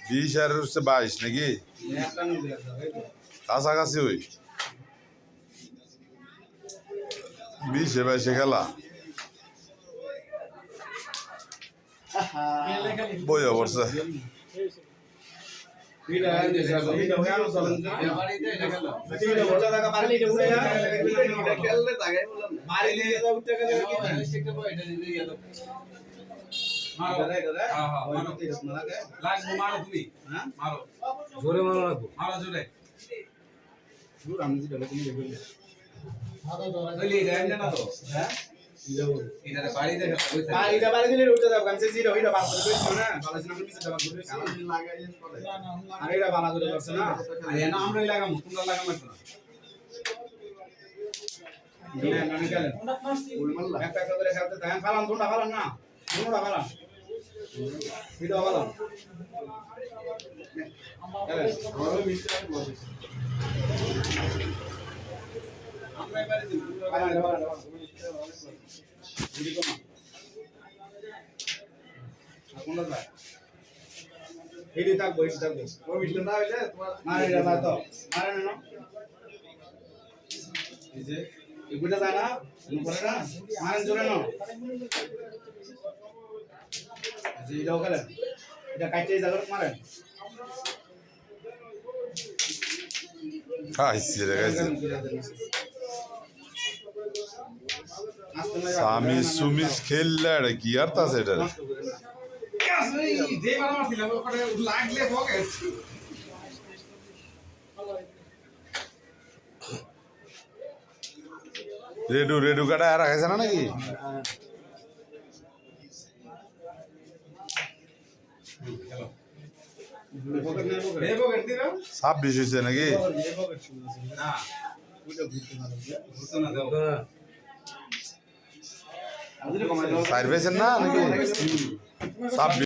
20 আর হচ্ছে 22 নাকি কাছাকাছি ওই 20-22 খেলা বই অবস্থা জোরে মারো লাগবো এটি থাকবো ওই মিষ্টি না হইলে মারে না তো মারে না এই যে এগুলা যায় না করে না মারেন জোরে না যে এটাও খেলেন এটা কাটতে যাবে মারেন খাইছে রে গাইছে সামি সুমিস খেললে রে কি আর তা সেটা যে মারা মারছিল ওখানে লাগলে ভগে রেডু কাটা আর রাখাইছে না নাকি 26 হয়েছে নাকি সার্ভিসের না নাকি 26